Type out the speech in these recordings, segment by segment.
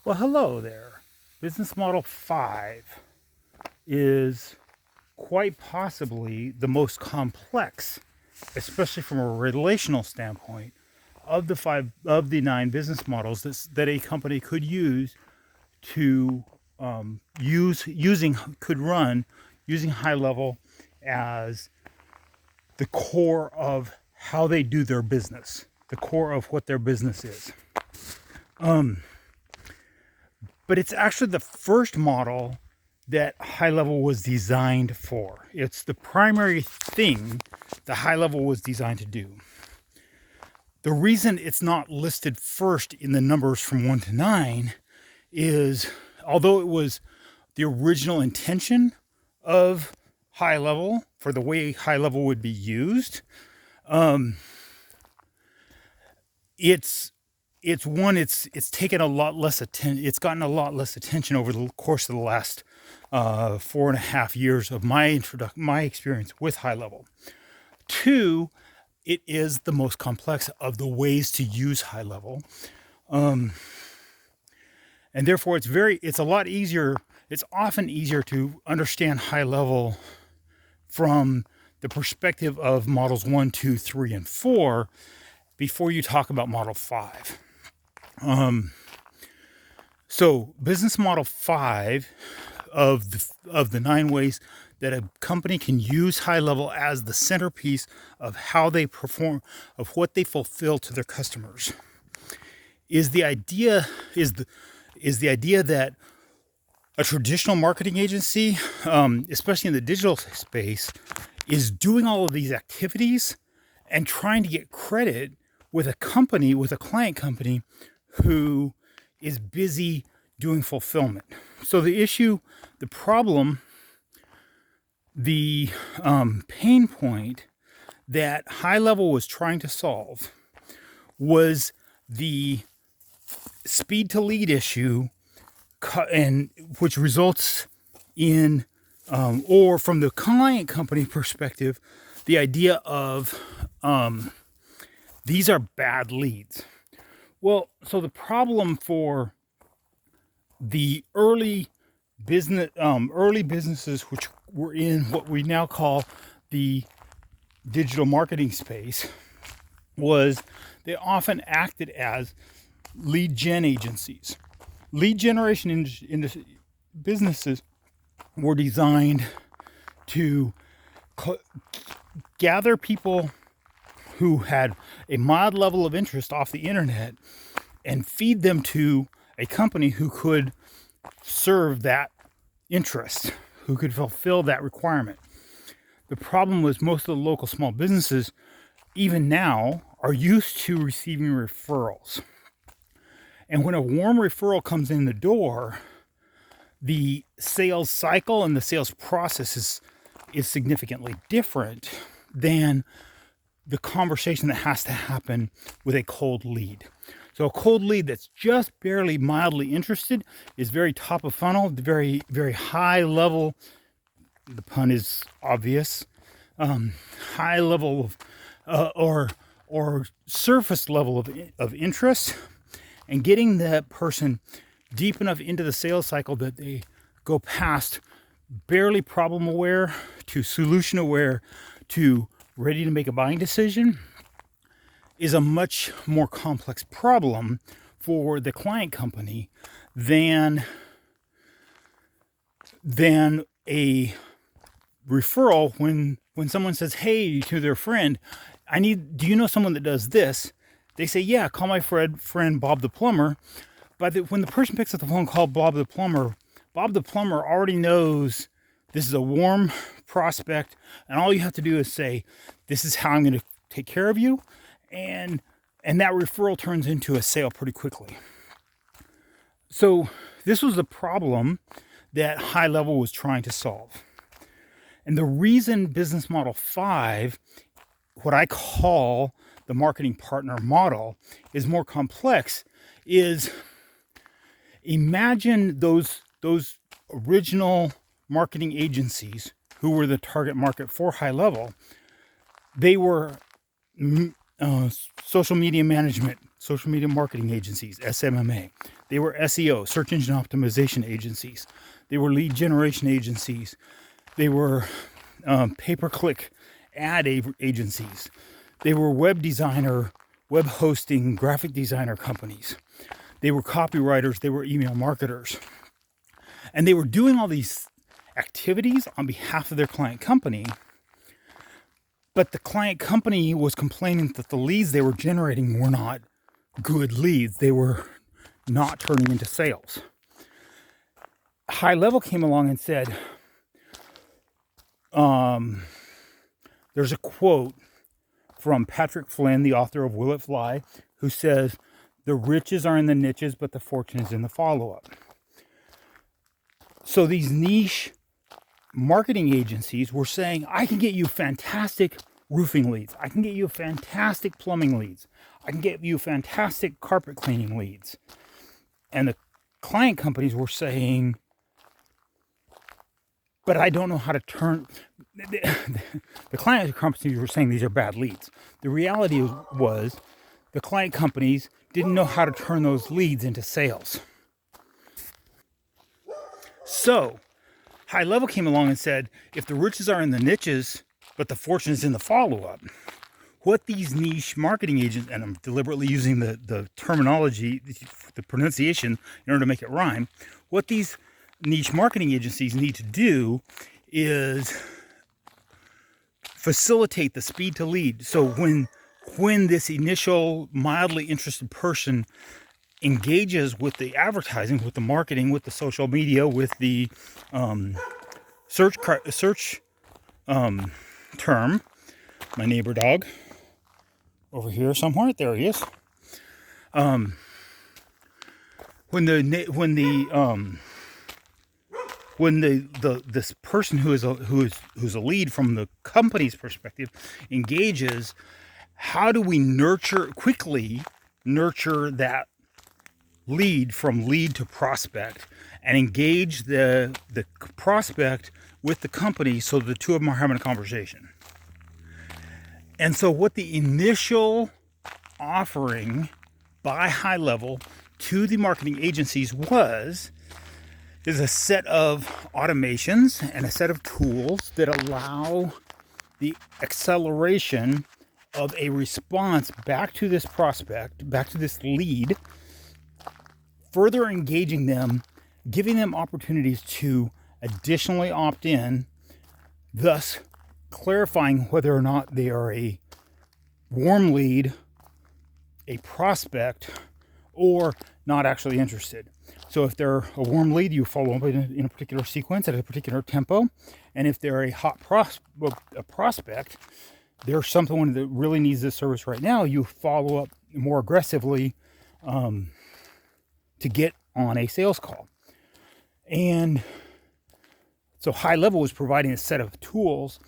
Well, hello there. Business Model 5 is quite possibly the most complex, especially from a relational standpoint, of the nine business models that a company could use to could run using high level as the core of how they do their business, the core of what their business is. But it's actually the first model that high level was designed for. It's the primary thing the high level was designed to do. The reason it's not listed first in the numbers from 1 to 9 is, although it was the original intention of high level for the way high level would be used, it's it's taken a lot less attention. It's gotten a lot less attention over the course of the last 4.5 years of my experience with high level. Two, it is the most complex of the ways to use high level, and therefore it's a lot easier. It's often easier to understand high level from the perspective of models 1, 2, 3, and 4 before you talk about model 5. So business model 5 of the 9 ways that a company can use high level as the centerpiece of how they perform, of what they fulfill to their customers, is the idea that a traditional marketing agency, especially in the digital space, is doing all of these activities and trying to get credit with a client company who is busy doing fulfillment. So the problem, the pain point that high level was trying to solve was the speed to lead issue, and which results in, or from the client company perspective, the idea of these are bad leads. Well, so the problem for the early businesses, which were in what we now call the digital marketing space, was they often acted as lead gen agencies. Lead generation in businesses were designed to gather people who had a mild level of interest off the internet and feed them to a company who could serve that interest, who could fulfill that requirement. The problem was most of the local small businesses, even now, are used to receiving referrals. And when a warm referral comes in the door, the sales cycle and the sales process is significantly different than the conversation that has to happen with a cold lead. So a cold lead that's just barely mildly interested is very top of funnel, very, very high level. The pun is obvious. High level of, or surface level of interest, and getting that person deep enough into the sales cycle that they go past barely problem aware to solution aware to ready to make a buying decision is a much more complex problem for the client company than a referral. When someone says, hey, to their friend, do you know someone that does this? They say, yeah, call my friend Bob the plumber. But when the person picks up the phone, call Bob the plumber already knows this is a warm prospect, and all you have to do is say, this is how I'm going to take care of you, and that referral turns into a sale pretty quickly. So this was the problem that high level was trying to solve. And the reason business model 5, what I call the marketing partner model, is more complex is, imagine those original marketing agencies who were the target market for high level. They were social media management social media marketing agencies, SMMA. They were SEO, search engine optimization agencies. They were lead generation agencies. They were pay-per-click ad agencies. They were web designer, web hosting, graphic designer companies. They were copywriters. They were email marketers. And they were doing all these activities on behalf of their client company. But the client company was complaining that the leads they were generating were not good leads. They were not turning into sales. HighLevel came along and said, there's a quote from Patrick Flynn, the author of Will It Fly, who says, "The riches are in the niches, but the fortune is in the follow-up." So these niche marketing agencies were saying, I can get you fantastic roofing leads. I can get you fantastic plumbing leads. I can get you fantastic carpet cleaning leads. And the client companies were saying, but I don't know how to turn. The client companies were saying these are bad leads. The reality was the client companies didn't know how to turn those leads into sales. So HighLevel came along and said, if the riches are in the niches, but the fortune is in the follow-up, what these niche marketing agents, and I'm deliberately using the terminology, the pronunciation in order to make it rhyme, what these niche marketing agencies need to do is facilitate the speed to lead. So when this initial mildly interested person engages with the advertising, with the marketing, with the social media, with the search term, my neighbor dog over here somewhere, there he is. When this person who's a lead from the company's perspective engages, how do we quickly nurture that lead from lead to prospect and engage the prospect with the company so the two of them are having a conversation? And so what the initial offering by HighLevel to the marketing agencies is a set of automations and a set of tools that allow the acceleration of a response back to this prospect, back to this lead, further engaging them, giving them opportunities to additionally opt in, thus clarifying whether or not they are a warm lead, a prospect, or not actually interested. So if they're a warm lead, you follow up in a particular sequence at a particular tempo. And if they're a hot prospect, there's someone that really needs this service right now, you follow up more aggressively to get on a sales call. And so HighLevel was providing a set of tools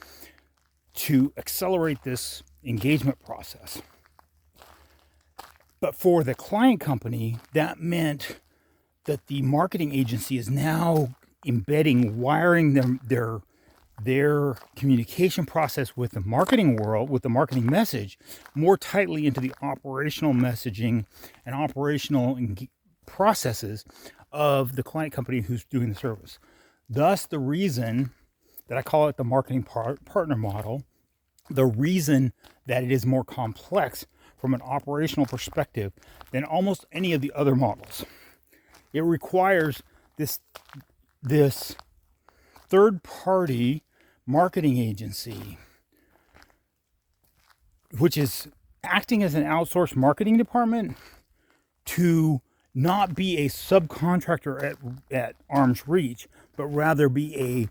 to accelerate this engagement process. But for the client company, that meant that the marketing agency is now wiring their communication process with the marketing world, with the marketing message, more tightly into the operational messaging and operational processes of the client company who's doing the service. Thus, the reason that I call it the marketing partner model, the reason that it is more complex from an operational perspective than almost any of the other models. It requires this third-party marketing agency, which is acting as an outsourced marketing department, to not be a subcontractor at arm's reach, but rather be a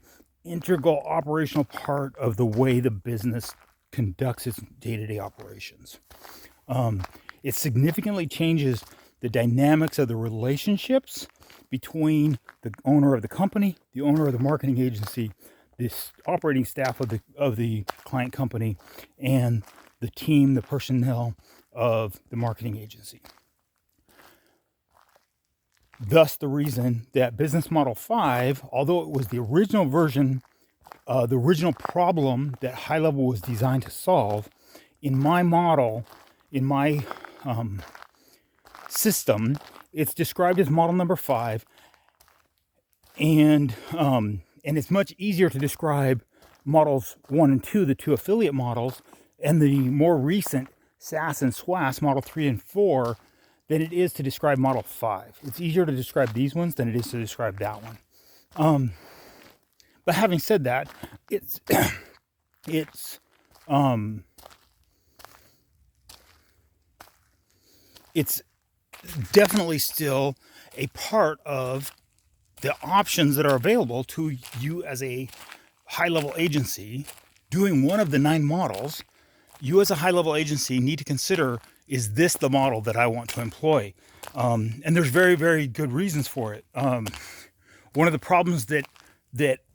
integral operational part of the way the business conducts its day-to-day operations. It significantly changes the dynamics of the relationships between the owner of the company, the owner of the marketing agency, this operating staff of the client company, and the team, the personnel of the marketing agency. Thus, the reason that Business Model 5, although it was the original version, the original problem that HighLevel was designed to solve, in my model, in my system. It's described as model number 5, and it's much easier to describe models 1 and 2, the 2 affiliate models, and the more recent SAS and SWAS model 3 and 4, than it is to describe model 5. It's easier to describe these ones than it is to describe that one. But having said that, it's definitely still a part of the options that are available to you as a high-level agency doing one of the 9 models. You as a high-level agency need to consider, is this the model that I want to employ? And there's very, very good reasons for it. One of the problems that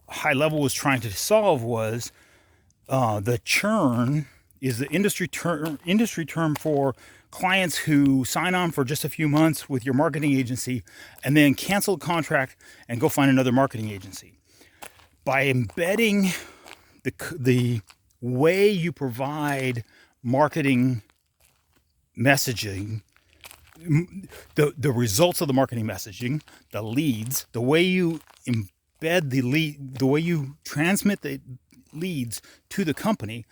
HighLevel was trying to solve was the churn is the industry term for clients who sign on for just a few months with your marketing agency and then cancel the contract and go find another marketing agency. By embedding the way you provide marketing messaging, the results of the marketing messaging, the leads, the way you embed the lead, the way you transmit the leads to the company,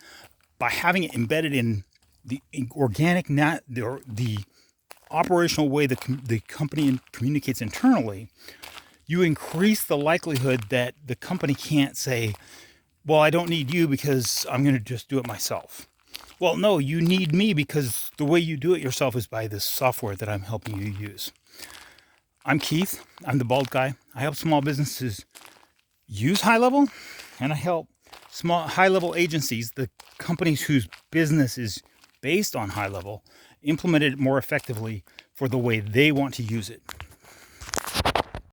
by having it embedded in the organic, the operational way the company communicates internally, you increase the likelihood that the company can't say, well, I don't need you because I'm going to just do it myself. Well, no, you need me because the way you do it yourself is by this software that I'm helping you use. I'm Keith. I'm the bald guy. I help small businesses use HighLevel, and I help small high-level agencies, the companies whose business is based on HighLevel, implement it more effectively for the way they want to use it.